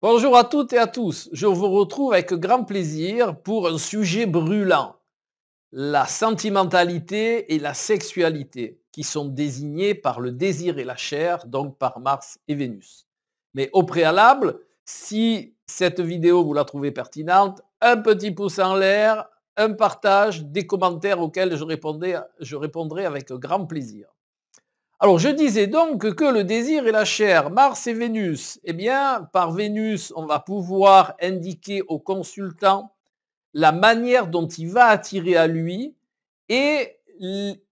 Bonjour à toutes et à tous. Je vous retrouve avec grand plaisir pour un sujet brûlant, la sentimentalité et la sexualité, qui sont désignés par le désir et la chair, donc par Mars et Vénus. Mais au préalable, si cette vidéo vous la trouvez pertinente, un petit pouce en l'air, un partage, des commentaires auxquels je répondrai avec grand plaisir. Alors, je disais donc que le désir et la chair, Mars et Vénus, eh bien, par Vénus, on va pouvoir indiquer au consultant la manière dont il va attirer à lui et,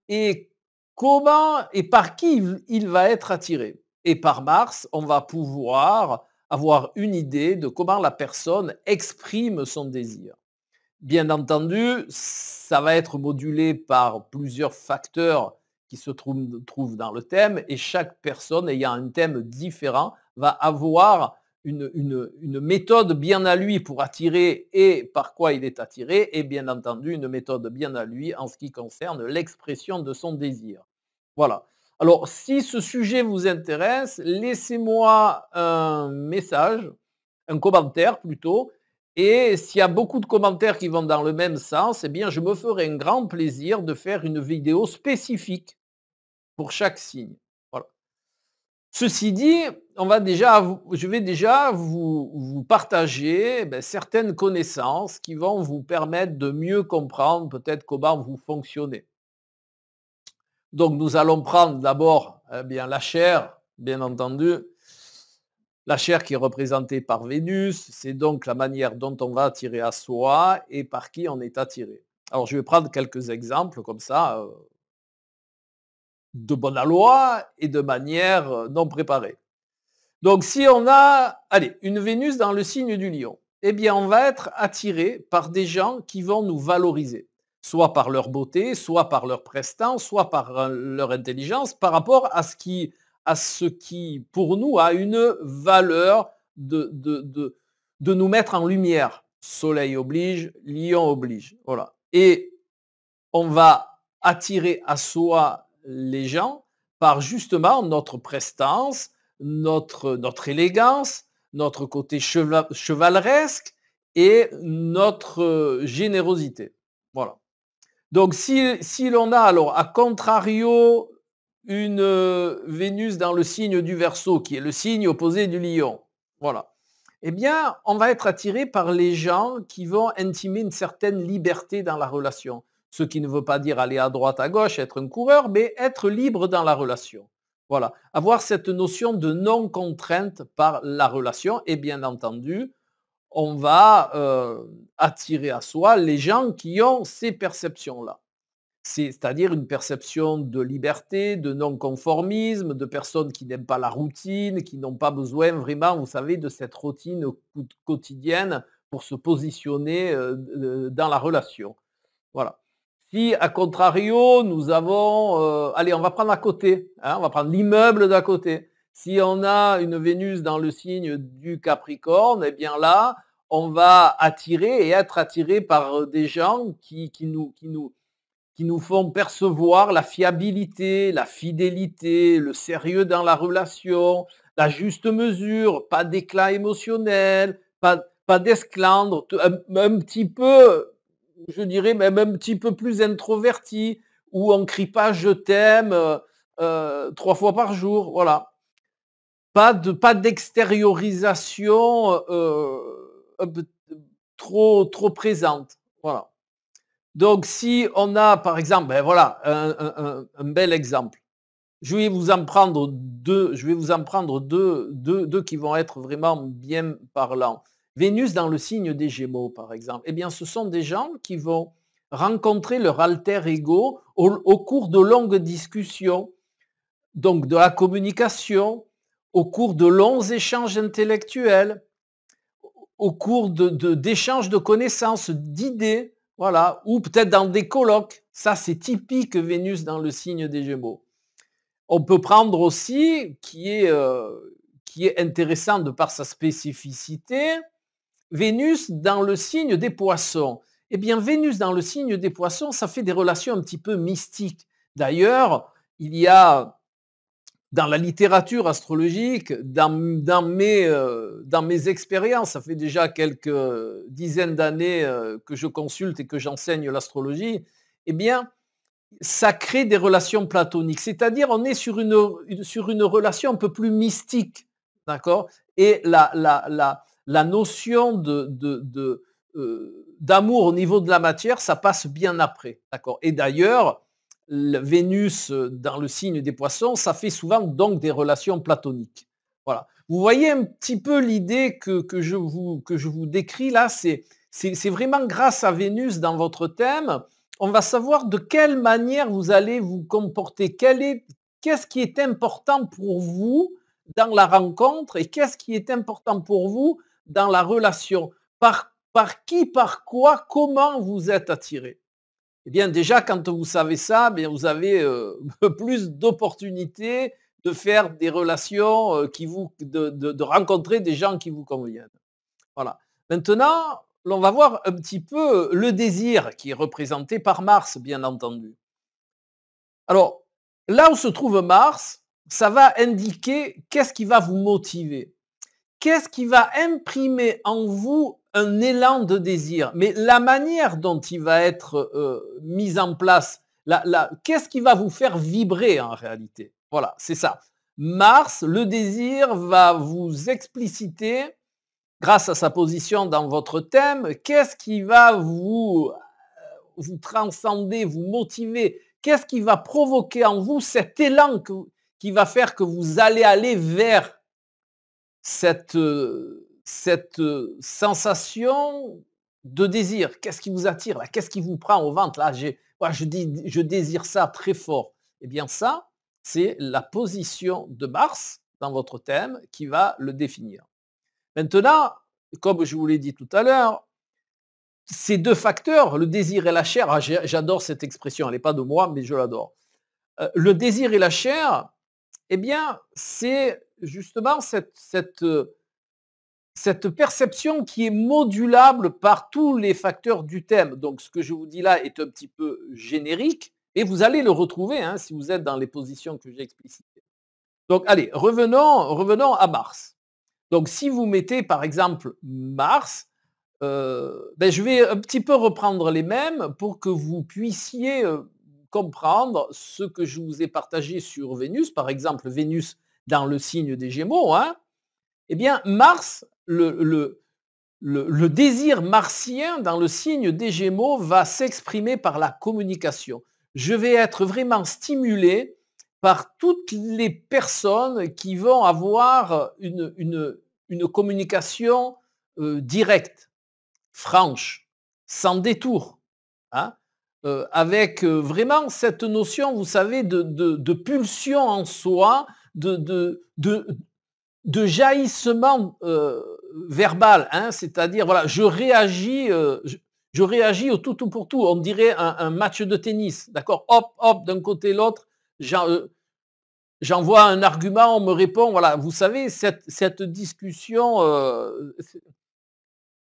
et comment et par qui il va être attiré. Et par Mars, on va pouvoir avoir une idée de comment la personne exprime son désir. Bien entendu, ça va être modulé par plusieurs facteurs qui se trouvent dans le thème et chaque personne ayant un thème différent va avoir une méthode bien à lui pour attirer et par quoi il est attiré et bien entendu une méthode bien à lui en ce qui concerne l'expression de son désir. Voilà. Alors, si ce sujet vous intéresse, laissez-moi un message, un commentaire plutôt, et s'il y a beaucoup de commentaires qui vont dans le même sens, eh bien, je me ferai un grand plaisir de faire une vidéo spécifique pour chaque signe. Voilà. Ceci dit, je vais déjà vous partager certaines connaissances qui vont vous permettre de mieux comprendre peut-être comment vous fonctionnez. Donc, nous allons prendre d'abord bien la chair, bien entendu. La chair qui est représentée par Vénus, c'est donc la manière dont on va attirer à soi et par qui on est attiré. Alors, je vais prendre quelques exemples comme ça, de bonne loi et de manière non préparée. Donc, si on a, allez, une Vénus dans le signe du Lion, eh bien, on va être attiré par des gens qui vont nous valoriser, soit par leur beauté, soit par leur prestance, soit par leur intelligence, par rapport à ce qui, pour nous, a une valeur de nous mettre en lumière. Soleil oblige, Lion oblige. Voilà. Et on va attirer à soi les gens par justement notre prestance, notre élégance, notre côté chevaleresque et notre générosité. Voilà. Donc si l'on a alors à contrario une Vénus dans le signe du Verseau, qui est le signe opposé du Lion, voilà, eh bien, on va être attiré par les gens qui vont intimer une certaine liberté dans la relation. Ce qui ne veut pas dire aller à droite, à gauche, être un coureur, mais être libre dans la relation. Voilà. Avoir cette notion de non-contrainte par la relation et bien entendu, on va attirer à soi les gens qui ont ces perceptions-là. C'est-à-dire une perception de liberté, de non-conformisme, de personnes qui n'aiment pas la routine, qui n'ont pas besoin vraiment, vous savez, de cette routine quotidienne pour se positionner dans la relation. Voilà. Si, à contrario, nous avons, allez, on va prendre à côté, hein, on va prendre l'immeuble d'à côté. Si on a une Vénus dans le signe du Capricorne, eh bien là, on va attirer et être attiré par des gens qui nous font percevoir la fiabilité, la fidélité, le sérieux dans la relation, la juste mesure, pas d'éclat émotionnel, pas d'esclandre, un petit peu, je dirais même un petit peu plus introverti, où on ne crie pas je t'aime 3 fois par jour, voilà. Pas d'extériorisation trop présente, voilà. Donc, si on a, par exemple, ben voilà, un bel exemple. Je vais vous en prendre deux qui vont être vraiment bien parlants. Vénus dans le signe des Gémeaux, par exemple. Eh bien, ce sont des gens qui vont rencontrer leur alter ego au cours de longues discussions, donc de la communication, au cours de longs échanges intellectuels, au cours d'échanges de connaissances, d'idées, voilà, ou peut-être dans des colloques. Ça, c'est typique Vénus dans le signe des Gémeaux. On peut prendre aussi, qui est intéressant de par sa spécificité, Vénus dans le signe des Poissons. Eh bien, Vénus dans le signe des Poissons, ça fait des relations un petit peu mystiques. D'ailleurs, il y a dans la littérature astrologique, dans mes expériences, ça fait déjà quelques dizaines d'années que je consulte et que j'enseigne l'astrologie, eh bien, ça crée des relations platoniques. C'est-à-dire, on est sur une relation un peu plus mystique, d'accord? Et la notion d'amour au niveau de la matière, ça passe bien après, d'accord? Et d'ailleurs, Vénus dans le signe des poissons, ça fait souvent donc des relations platoniques. Voilà. Vous voyez un petit peu l'idée que je vous décris là, c'est vraiment grâce à Vénus dans votre thème, on va savoir de quelle manière vous allez vous comporter. Qu'est-ce qui est important pour vous dans la rencontre et qu'est-ce qui est important pour vous dans la relation? Par qui, par quoi, comment vous êtes attiré? Eh bien, déjà, quand vous savez ça, bien, vous avez plus d'opportunités de faire des relations de rencontrer des gens qui vous conviennent. Voilà. Maintenant, on va voir un petit peu le désir qui est représenté par Mars, bien entendu. Alors, là où se trouve Mars, ça va indiquer qu'est-ce qui va vous motiver. Qu'est-ce qui va imprimer en vous un élan de désir? Mais la manière dont il va être mis en place, qu'est-ce qui va vous faire vibrer en réalité? Voilà, c'est ça. Mars, le désir va vous expliciter grâce à sa position dans votre thème, qu'est-ce qui va vous transcender, vous motiver? Qu'est-ce qui va provoquer en vous cet élan qui va faire que vous allez aller vers cette sensation de désir? Qu'est-ce qui vous attire là? Qu'est-ce qui vous prend au ventre là? Je désire ça très fort. Eh bien ça, c'est la position de Mars dans votre thème qui va le définir. Maintenant, comme je vous l'ai dit tout à l'heure, ces deux facteurs, le désir et la chair, j'adore cette expression, elle n'est pas de moi, mais je l'adore. Le désir et la chair, eh bien, c'est justement cette perception qui est modulable par tous les facteurs du thème. Donc, ce que je vous dis là est un petit peu générique, et vous allez le retrouver hein, si vous êtes dans les positions que j'ai explicitées. Donc, allez, revenons à Mars. Donc, si vous mettez par exemple Mars, je vais un petit peu reprendre les mêmes pour que vous puissiez comprendre ce que je vous ai partagé sur Vénus. Par exemple, Vénus dans le signe des Gémeaux. Hein, eh bien, Mars, le désir martien dans le signe des Gémeaux va s'exprimer par la communication. Je vais être vraiment stimulé par toutes les personnes qui vont avoir une communication directe, franche, sans détour, hein, avec vraiment cette notion, vous savez, de pulsion en soi, de jaillissement verbal, hein, c'est-à-dire, voilà, je réagis au tout ou pour tout. On dirait un match de tennis, d'accord? Hop, hop, d'un côté l'autre, j'envoie un argument, on me répond, voilà. Vous savez, cette discussion,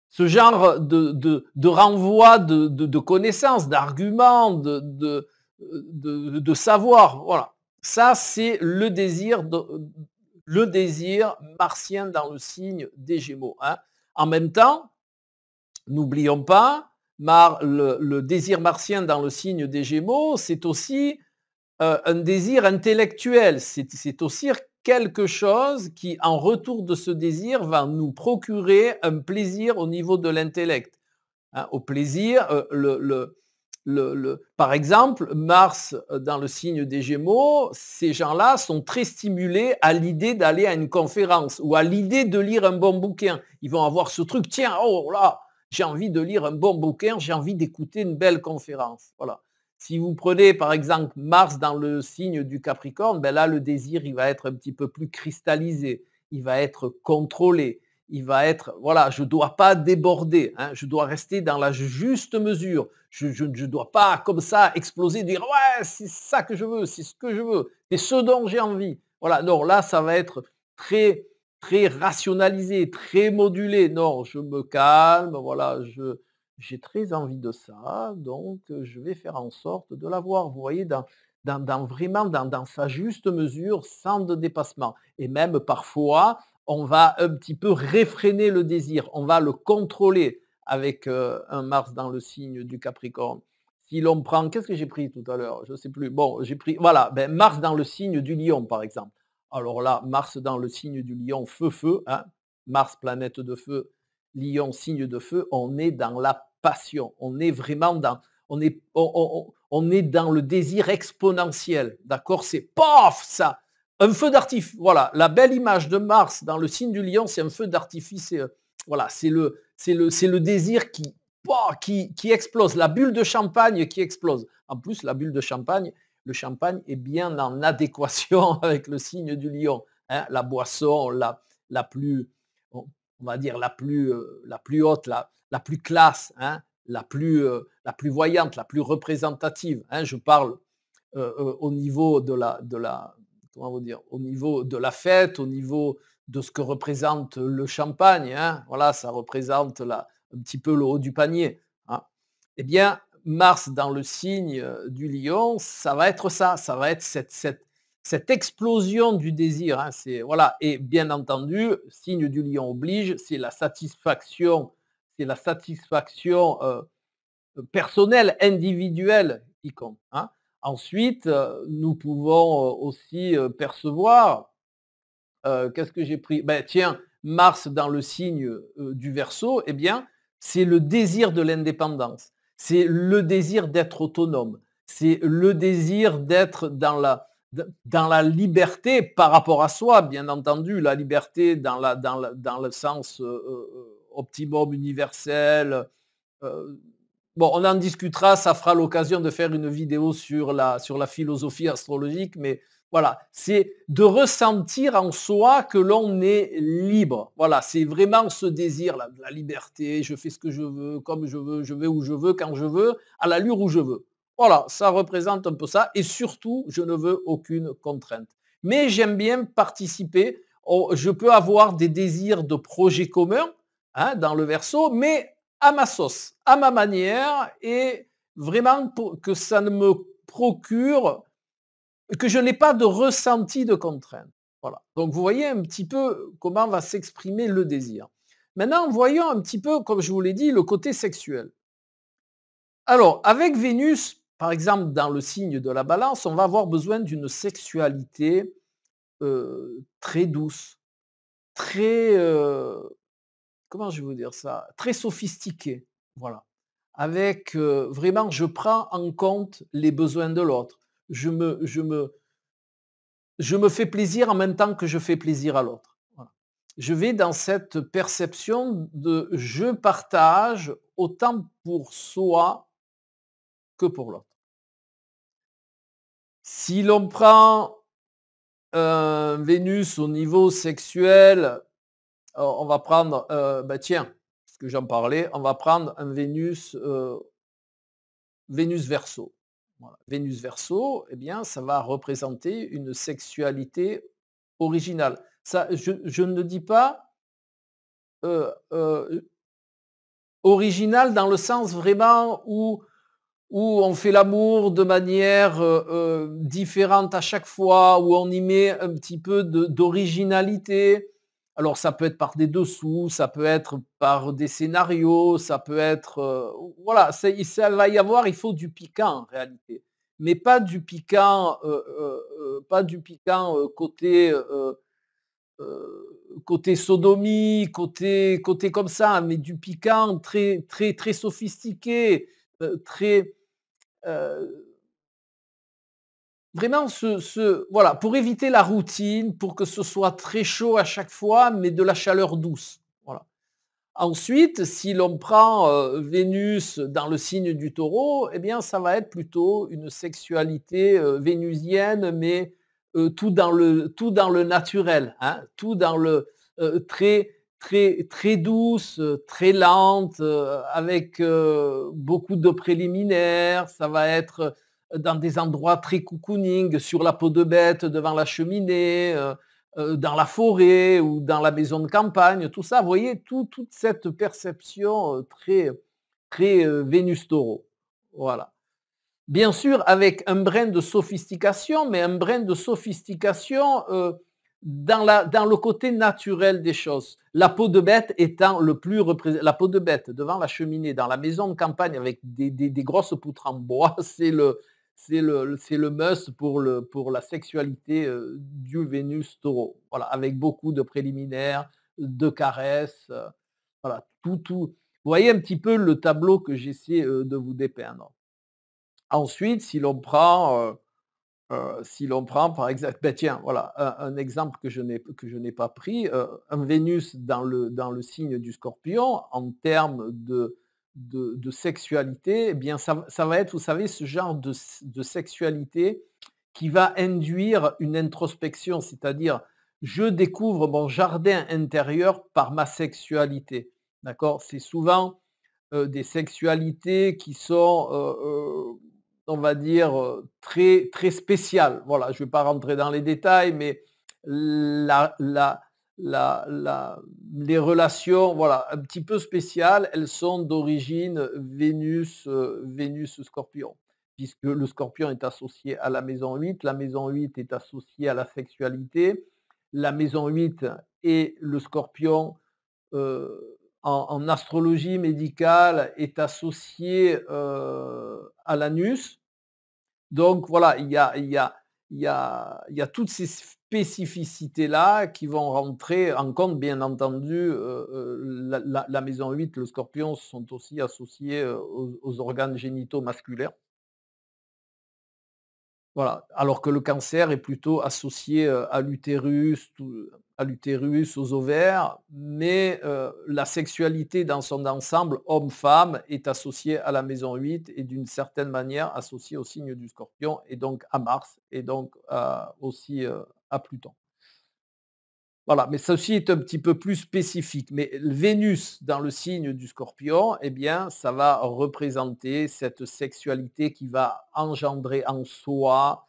ce genre de renvoi de connaissances, d'arguments, de savoir, voilà. Ça, c'est le désir martien dans le signe des Gémeaux. Hein. En même temps, n'oublions pas, le désir martien dans le signe des Gémeaux, c'est aussi un désir intellectuel. C'est aussi quelque chose qui, en retour de ce désir, va nous procurer un plaisir au niveau de l'intellect. Hein, au plaisir, par exemple, Mars dans le signe des Gémeaux, ces gens-là sont très stimulés à l'idée d'aller à une conférence ou à l'idée de lire un bon bouquin. Ils vont avoir ce truc, tiens, oh là, j'ai envie de lire un bon bouquin, j'ai envie d'écouter une belle conférence. Voilà. Si vous prenez par exemple Mars dans le signe du Capricorne, ben là le désir il va être un petit peu plus cristallisé, il va être contrôlé, il va être, voilà, je ne dois pas déborder, hein, je dois rester dans la juste mesure. Je ne dois pas comme ça exploser, dire ouais, c'est ça que je veux, c'est ce que je veux, c'est ce dont j'ai envie. Voilà, non, là, ça va être très, très rationalisé, très modulé. Non, je me calme, voilà, j'ai très envie de ça, donc je vais faire en sorte de l'avoir. Vous voyez, vraiment dans sa juste mesure, sans de dépassement. Et même parfois, on va un petit peu réfréner le désir, on va le contrôler avec un Mars dans le signe du Capricorne. Si l'on prend, qu'est-ce que j'ai pris tout à l'heure? Je ne sais plus. Bon, j'ai pris, voilà, ben, Mars dans le signe du Lion, par exemple. Alors là, Mars dans le signe du Lion, feu, feu, hein, Mars, planète de feu, Lion, signe de feu, on est dans la passion, on est vraiment dans, on est dans le désir exponentiel, d'accord? C'est paf, ça, un feu d'artifice. Voilà, la belle image de Mars dans le signe du Lion, c'est un feu d'artifice. Voilà, c'est le désir qui explose, la bulle de champagne qui explose. En plus, la bulle de champagne, le champagne est bien en adéquation avec le signe du Lion, hein, la boisson la plus, on va dire la plus haute, la plus classe, hein, la plus voyante, la plus représentative, hein, je parle au niveau de la, comment vous dire, au niveau de la fête, au niveau de ce que représente le champagne, hein, voilà, ça représente un petit peu le haut du panier, hein. Eh bien, Mars dans le signe du Lion, ça va être ça, ça va être cette explosion du désir, hein, voilà. Et bien entendu, signe du Lion oblige, c'est la satisfaction personnelle, individuelle qui compte, hein. Ensuite, nous pouvons aussi percevoir, qu'est-ce que j'ai pris? Ben tiens, Mars dans le signe du Verseau, eh bien, c'est le désir de l'indépendance. C'est le désir d'être autonome. C'est le désir d'être dans la liberté par rapport à soi, bien entendu, la liberté dans le sens optimum universel. euh, Bon, on en discutera, ça fera l'occasion de faire une vidéo sur la philosophie astrologique, mais voilà, c'est de ressentir en soi que l'on est libre. Voilà, c'est vraiment ce désir, la liberté, je fais ce que je veux, comme je vais où je veux, quand je veux, à l'allure où je veux. Voilà, ça représente un peu ça, et surtout, je ne veux aucune contrainte. Mais j'aime bien participer, je peux avoir des désirs de projets communs, hein, dans le Verseau, mais à ma sauce, à ma manière, et vraiment pour que ça ne me procure, que je n'ai pas de ressenti de contrainte. Voilà. Donc vous voyez un petit peu comment va s'exprimer le désir. Maintenant, voyons un petit peu, comme je vous l'ai dit, le côté sexuel. Alors, avec Vénus, par exemple, dans le signe de la Balance, on va avoir besoin d'une sexualité très douce, très, comment je vais vous dire ça? Très sophistiquée, voilà. Avec, vraiment, je prends en compte les besoins de l'autre. Je me je me je me fais plaisir en même temps que je fais plaisir à l'autre. Voilà. Je vais dans cette perception de je partage autant pour soi que pour l'autre. Si l'on prend, Vénus au niveau sexuel, on va prendre, bah, tiens, puisque j'en parlais, on va prendre un Vénus Verseau. Voilà. Vénus Verseau, eh bien, ça va représenter une sexualité originale. Ça, je ne dis pas originale dans le sens vraiment où on fait l'amour de manière différente à chaque fois, où on y met un petit peu d'originalité. Alors ça peut être par des dessous, ça peut être par des scénarios, ça peut être, voilà, ça va y avoir, il faut du piquant en réalité, mais pas du piquant, pas du piquant côté sodomie, côté comme ça, mais du piquant très très très sophistiqué, très Heu, vraiment voilà, pour éviter la routine, pour que ce soit très chaud à chaque fois, mais de la chaleur douce, voilà. Ensuite, si l'on prend, Vénus dans le signe du Taureau, eh bien, ça va être plutôt une sexualité, vénusienne, mais, tout dans le naturel, hein, tout dans le, très très douce, très lente, avec, beaucoup de préliminaires. Ça va être, dans des endroits très cocooning, sur la peau de bête, devant la cheminée, dans la forêt ou dans la maison de campagne, tout ça, vous voyez, toute cette perception, très très, Vénus Taureau. Voilà. Bien sûr, avec un brin de sophistication, mais un brin de sophistication dans le côté naturel des choses. La peau de bête étant le plus la peau de bête devant la cheminée, dans la maison de campagne avec des grosses poutres en bois, c'est le must pour la sexualité du Vénus taureau. Voilà, avec beaucoup de préliminaires, de caresses, voilà, tout. Vous voyez un petit peu le tableau que j'essaie de vous dépeindre. Ensuite, si l'on prend par exemple, ben tiens, voilà, un exemple que je n'ai pas pris, un Vénus dans le signe du Scorpion, en termes de sexualité, eh bien ça va être, vous savez, ce genre de sexualité qui va induire une introspection, c'est-à-dire je découvre mon jardin intérieur par ma sexualité, d'accord? C'est souvent des sexualités qui sont, on va dire, très très spéciales. Voilà, je ne vais pas rentrer dans les détails, mais la la la les relations, voilà, un petit peu spéciales, elles sont d'origine Vénus, Vénus Scorpion. Puisque le Scorpion est associé à la maison 8 est associée à la sexualité, la maison 8 et le Scorpion, en astrologie médicale est associé, à l'anus. Donc voilà, il y a toutes ces spécificités-là qui vont rentrer en compte. Bien entendu, la maison 8, le Scorpion sont aussi associés, aux organes génitaux masculins. Voilà, alors que le cancer est plutôt associé, à l'utérus, aux ovaires, mais la sexualité dans son ensemble, homme-femme, est associée à la maison 8 et d'une certaine manière associée au signe du Scorpion et donc à Mars et donc aussi, à Pluton. Voilà, mais ceci est un petit peu plus spécifique. Mais Vénus dans le signe du Scorpion, eh bien, ça va représenter cette sexualité qui va engendrer en soi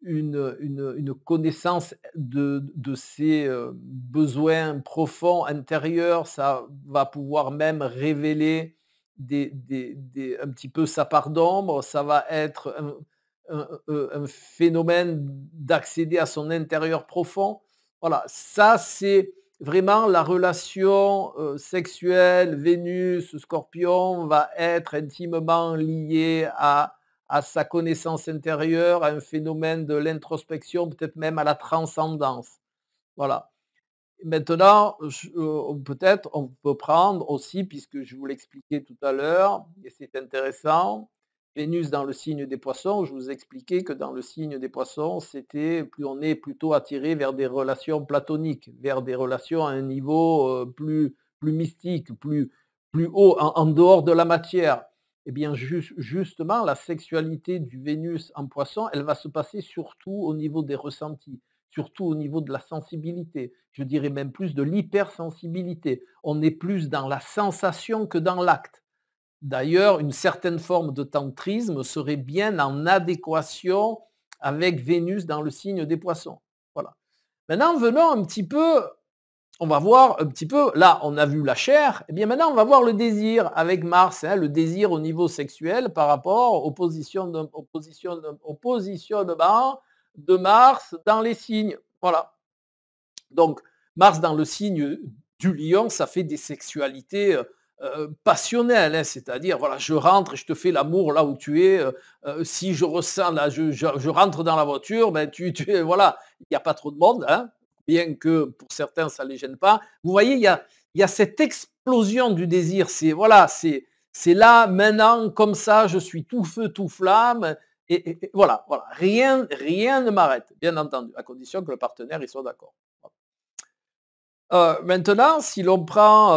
une connaissance de ses besoins profonds intérieurs. Ça va pouvoir même révéler un petit peu sa part d'ombre. Ça va être un phénomène d'accéder à son intérieur profond. Voilà, ça c'est vraiment la relation sexuelle Vénus-Scorpion va être intimement liée à sa connaissance intérieure, à un phénomène de l'introspection, peut-être même à la transcendance. Voilà. Maintenant, peut-être on peut prendre aussi, puisque je vous l'expliquais tout à l'heure, et c'est intéressant, Vénus dans le signe des Poissons, je vous expliquais que dans le signe des Poissons, on est plutôt attiré vers des relations platoniques, vers des relations à un niveau plus mystique, plus haut, en dehors de la matière. Eh bien, justement, la sexualité du Vénus en Poisson, elle va se passer surtout au niveau des ressentis, surtout au niveau de la sensibilité. Je dirais même plus de l'hypersensibilité. On est plus dans la sensation que dans l'acte. D'ailleurs, une certaine forme de tantrisme serait bien en adéquation avec Vénus dans le signe des Poissons. Voilà. Maintenant, venons un petit peu, on va voir un petit peu, là on a vu la chair, et bien maintenant on va voir le désir avec Mars, hein, le désir au niveau sexuel par rapport au positionnement de Mars dans les signes. Voilà. Donc, Mars dans le signe du lion, ça fait des sexualités passionnelles, hein, c'est-à-dire, voilà, je rentre et je te fais l'amour là où tu es. Si je ressens, là, je rentre dans la voiture, ben, voilà, il n'y a pas trop de monde, hein, bien que pour certains, ça ne les gêne pas. Vous voyez, il y a cette explosion du désir. Voilà, c'est là, maintenant, comme ça, je suis tout feu, tout flamme. Et voilà, voilà, rien ne m'arrête, bien entendu, à condition que le partenaire il soit d'accord. Maintenant, si l'on prend,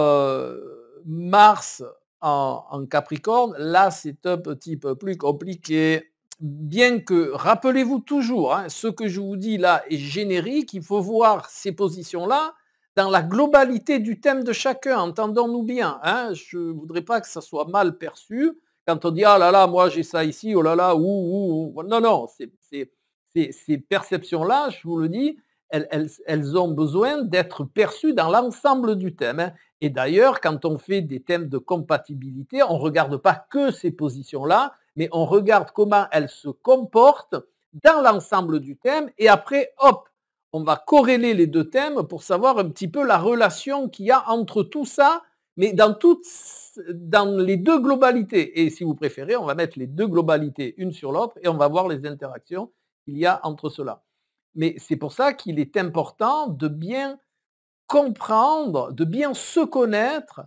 Mars en Capricorne, là, c'est un petit peu plus compliqué. Bien que rappelez-vous toujours, hein, ce que je vous dis là est générique, il faut voir ces positions-là dans la globalité du thème de chacun, entendons-nous bien, hein. Je ne voudrais pas que ça soit mal perçu quand on dit: «Ah là là, moi j'ai ça ici, oh là là, ouh, ouh, ouh». Non, non, ces perceptions-là, je vous le dis, elles ont besoin d'être perçues dans l'ensemble du thème, hein. Et d'ailleurs, quand on fait des thèmes de compatibilité, on ne regarde pas que ces positions-là, mais on regarde comment elle se comporte dans l'ensemble du thème, et après, hop, on va corréler les deux thèmes pour savoir un petit peu la relation qu'il y a entre tout ça, mais dans les deux globalités. Et si vous préférez, on va mettre les deux globalités une sur l'autre et on va voir les interactions qu'il y a entre cela. Mais c'est pour ça qu'il est important de bien comprendre, de bien se connaître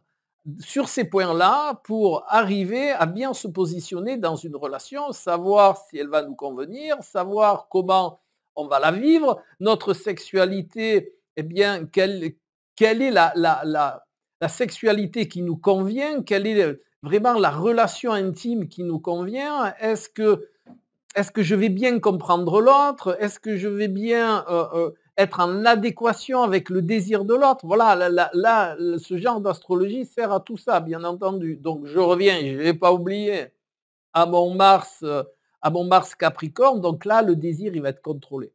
sur ces points-là pour arriver à bien se positionner dans une relation, savoir si elle va nous convenir, savoir comment on va la vivre, notre sexualité, eh bien, quelle est la sexualité qui nous convient, quelle est vraiment la relation intime qui nous convient, est-ce que je vais bien comprendre l'autre, est-ce que je vais bien être en adéquation avec le désir de l'autre. Voilà, là, ce genre d'astrologie sert à tout ça, bien entendu. Donc je reviens, je ne vais pas oublier, à mon Mars Capricorne. Donc là, le désir, il va être contrôlé.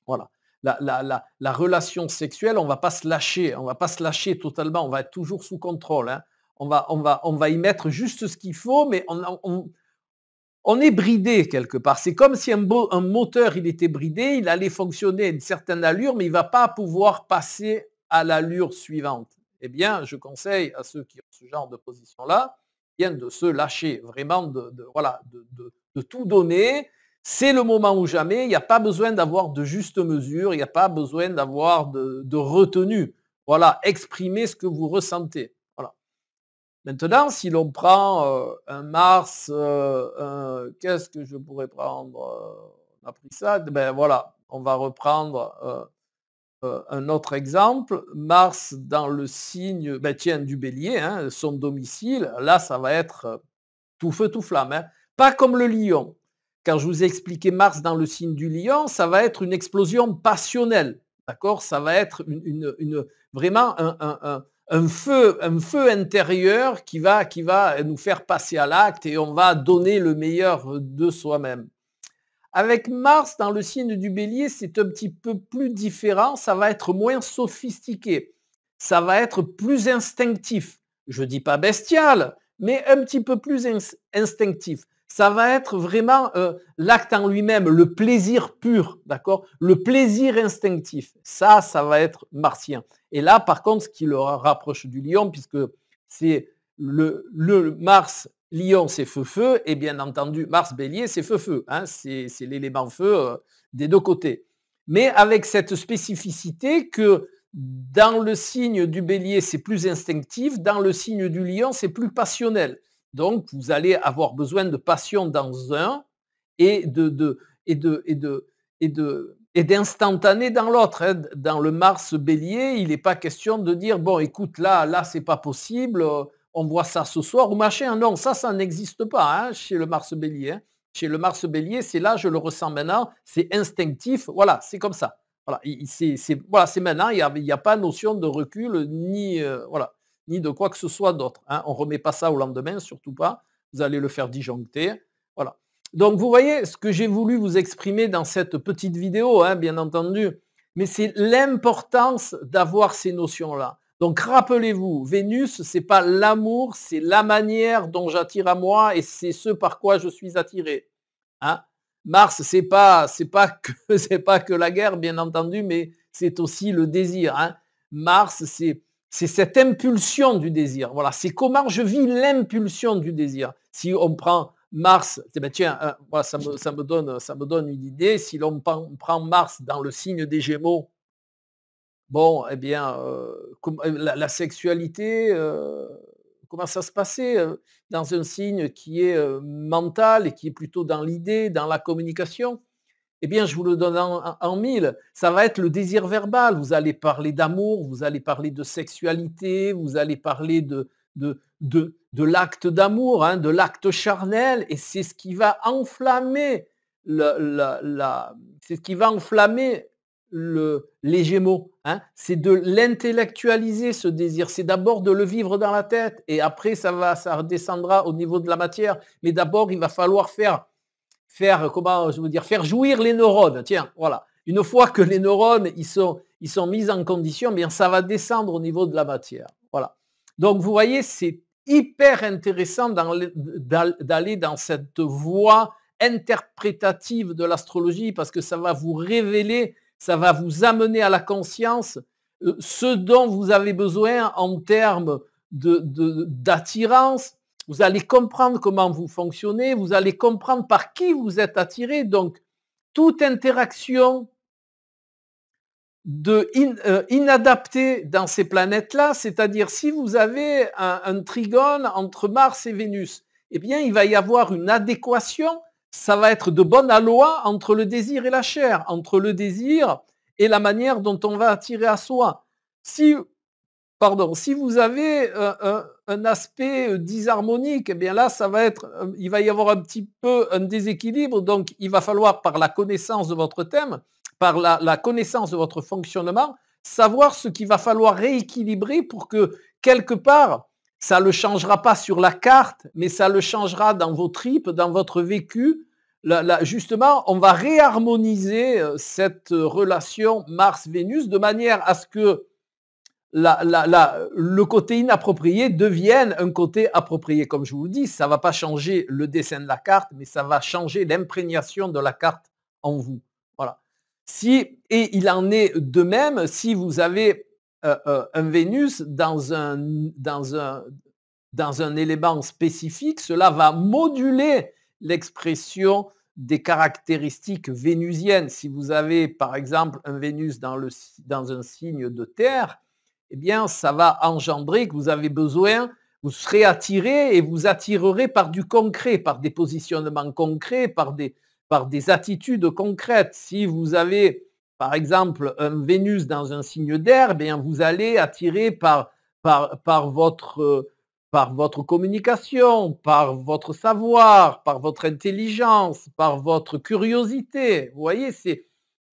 Voilà. La relation sexuelle, on ne va pas se lâcher, on ne va pas se lâcher totalement, on va être toujours sous contrôle. Hein. On va y mettre juste ce qu'il faut, mais on est bridé quelque part. C'est comme si un moteur, il était bridé, il allait fonctionner à une certaine allure, mais il ne va pas pouvoir passer à l'allure suivante. Eh bien, je conseille à ceux qui ont ce genre de position-là, bien de se lâcher, vraiment de tout donner. C'est le moment ou jamais. Il n'y a pas besoin d'avoir de juste mesure, il n'y a pas besoin d'avoir de retenue. Voilà, exprimez ce que vous ressentez. Voilà. Maintenant, si l'on prend un Mars, qu'est-ce que je pourrais prendre? On a pris ça, ben voilà, on va reprendre un autre exemple. Mars dans le signe, ben tiens, du Bélier, hein, son domicile, là, ça va être tout feu, tout flamme. Hein. Pas comme le Lion. Quand je vous ai expliqué Mars dans le signe du Lion, ça va être une explosion passionnelle. D'accord? Ça va être vraiment un feu intérieur qui va nous faire passer à l'acte et on va donner le meilleur de soi-même. Avec Mars dans le signe du Bélier, c'est un petit peu plus différent, ça va être moins sophistiqué, ça va être plus instinctif. Je ne dis pas bestial, mais un petit peu plus instinctif. Ça va être vraiment l'acte en lui-même, le plaisir pur, d'accord? Le plaisir instinctif. Ça va être martien. Et là, par contre, ce qui le rapproche du Lion, puisque c'est le Mars Lion, c'est feu-feu, et bien entendu, Mars Bélier, c'est feu-feu. Hein, c'est l'élément feu des deux côtés. Mais avec cette spécificité que dans le signe du Bélier, c'est plus instinctif, dans le signe du Lion, c'est plus passionnel. Donc, vous allez avoir besoin de passion dans un et d'instantané dans l'autre. Hein. Dans le Mars Bélier, il n'est pas question de dire bon, écoute, là, c'est pas possible. On voit ça ce soir ou machin. Non, ça n'existe pas hein, chez le Mars Bélier. Hein. Chez le Mars Bélier, c'est là, je le ressens maintenant, c'est instinctif. Voilà, c'est comme ça. Voilà, c'est maintenant. Il n'y a pas notion de recul ni ni de quoi que ce soit d'autre. Hein. On ne remet pas ça au lendemain, surtout pas. Vous allez le faire disjoncter. Voilà. Donc, vous voyez ce que j'ai voulu vous exprimer dans cette petite vidéo, hein, bien entendu, mais c'est l'importance d'avoir ces notions-là. Donc, rappelez-vous, Vénus, ce n'est pas l'amour, c'est la manière dont j'attire à moi et c'est ce par quoi je suis attiré. Hein. Mars, c'est pas que la guerre, bien entendu, mais c'est aussi le désir. Hein. Mars, c'est cette impulsion du désir. Voilà, c'est comment je vis l'impulsion du désir. Si on prend Mars, eh bien, tiens, voilà, ça me donne une idée. Si l'on prend Mars dans le signe des Gémeaux, bon, eh bien, la sexualité, comment ça se passait dans un signe qui est mental et qui est plutôt dans l'idée, dans la communication? Eh bien, je vous le donne en mille. Ça va être le désir verbal. Vous allez parler d'amour, vous allez parler de sexualité, vous allez parler de l'acte d'amour, hein, de l'acte charnel, et c'est ce qui va enflammer c'est ce qui va enflammer les Gémeaux. Hein. C'est de l'intellectualiser ce désir. C'est d'abord de le vivre dans la tête, et après ça redescendra au niveau de la matière. Mais d'abord, il va falloir faire jouir les neurones. Tiens, voilà. Une fois que les neurones ils sont mis en condition, bien ça va descendre au niveau de la matière. Voilà. Donc vous voyez, c'est hyper intéressant d'aller dans cette voie interprétative de l'astrologie parce que ça va vous révéler, ça va vous amener à la conscience ce dont vous avez besoin en termes d'attirance. Vous allez comprendre comment vous fonctionnez, vous allez comprendre par qui vous êtes attiré. Donc, toute interaction inadaptée dans ces planètes-là, c'est-à-dire si vous avez un trigone entre Mars et Vénus, eh bien, il va y avoir une adéquation, ça va être de bonne aloi entre le désir et la chair, entre le désir et la manière dont on va attirer à soi. Si vous avez un aspect disharmonique, eh bien là, il va y avoir un petit peu un déséquilibre, donc il va falloir, par la connaissance de votre thème, par la connaissance de votre fonctionnement, savoir ce qu'il va falloir rééquilibrer pour que, quelque part, ça ne le changera pas sur la carte, mais ça le changera dans vos tripes, dans votre vécu. Justement, on va réharmoniser cette relation Mars-Vénus de manière à ce que le côté inapproprié devienne un côté approprié. Comme je vous le dis, ça ne va pas changer le dessin de la carte, mais ça va changer l'imprégnation de la carte en vous. Voilà. Et il en est de même si vous avez un Vénus dans un élément spécifique, cela va moduler l'expression des caractéristiques vénusiennes. Si vous avez par exemple un Vénus dans un signe de terre, eh bien, ça va engendrer que vous avez besoin, vous serez attiré et vous attirerez par du concret, par des positionnements concrets, par des attitudes concrètes. Si vous avez, par exemple, un Vénus dans un signe d'air, eh bien, vous allez attirer par votre communication, par votre savoir, par votre intelligence, par votre curiosité. Vous voyez,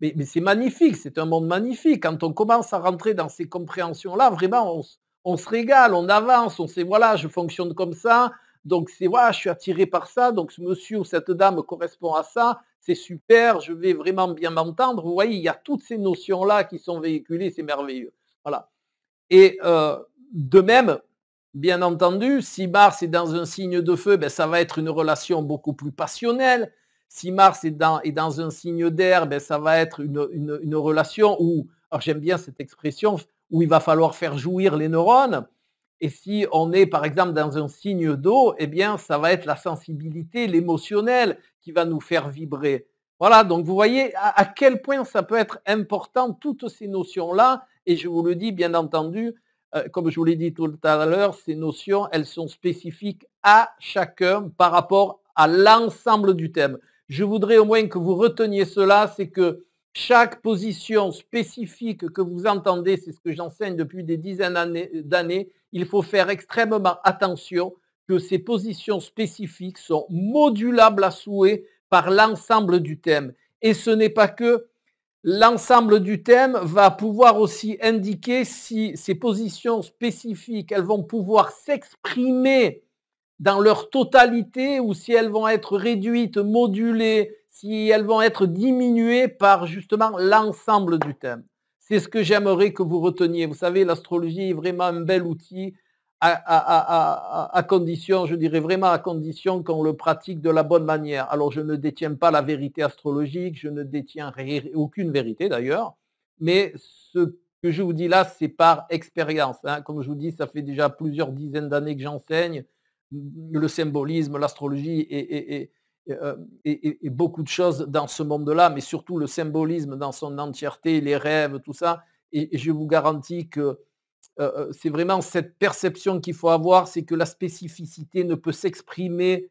mais c'est magnifique, c'est un monde magnifique. Quand on commence à rentrer dans ces compréhensions-là, vraiment, on se régale, on avance, on sait, voilà, je fonctionne comme ça, donc c'est, voilà, je suis attiré par ça, donc ce monsieur ou cette dame correspond à ça, c'est super, je vais vraiment bien m'entendre. Vous voyez, il y a toutes ces notions-là qui sont véhiculées, c'est merveilleux. Voilà. Et de même, bien entendu, si Mars est dans un signe de feu, ben, ça va être une relation beaucoup plus passionnelle. Si Mars est dans un signe d'air, ben, ça va être une relation où, alors j'aime bien cette expression, où il va falloir faire jouir les neurones. Et si on est par exemple dans un signe d'eau, eh bien ça va être la sensibilité, l'émotionnel qui va nous faire vibrer. Voilà, donc vous voyez à quel point ça peut être important, toutes ces notions-là. Et je vous le dis, bien entendu, comme je vous l'ai dit tout à l'heure, ces notions, elles sont spécifiques à chacun par rapport à l'ensemble du thème. Je voudrais au moins que vous reteniez cela, c'est que chaque position spécifique que vous entendez, c'est ce que j'enseigne depuis des dizaines d'années, il faut faire extrêmement attention que ces positions spécifiques sont modulables à souhait par l'ensemble du thème. Et ce n'est pas que l'ensemble du thème va pouvoir aussi indiquer si ces positions spécifiques, elles vont pouvoir s'exprimer dans leur totalité ou si elles vont être réduites, modulées, si elles vont être diminuées par justement l'ensemble du thème. C'est ce que j'aimerais que vous reteniez. Vous savez, l'astrologie est vraiment un bel outil à condition, je dirais vraiment à condition qu'on le pratique de la bonne manière. Alors, je ne détiens pas la vérité astrologique, je ne détiens aucune vérité d'ailleurs, mais ce que je vous dis là, c'est par expérience. Hein. Comme je vous dis, ça fait déjà plusieurs dizaines d'années que j'enseigne le symbolisme, l'astrologie et beaucoup de choses dans ce monde-là, mais surtout le symbolisme dans son entièreté, les rêves, tout ça. Et je vous garantis que c'est vraiment cette perception qu'il faut avoir, c'est que la spécificité ne peut s'exprimer,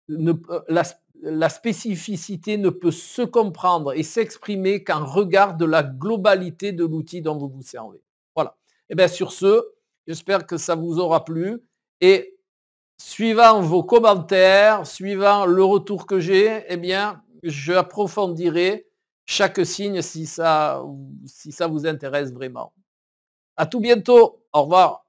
la spécificité ne peut se comprendre et s'exprimer qu'en regard de la globalité de l'outil dont vous vous servez. Voilà. Et bien sur ce, j'espère que ça vous aura plu et suivant vos commentaires, suivant le retour que j'ai, eh bien, je approfondirai chaque signe si ça vous intéresse vraiment. À tout bientôt. Au revoir.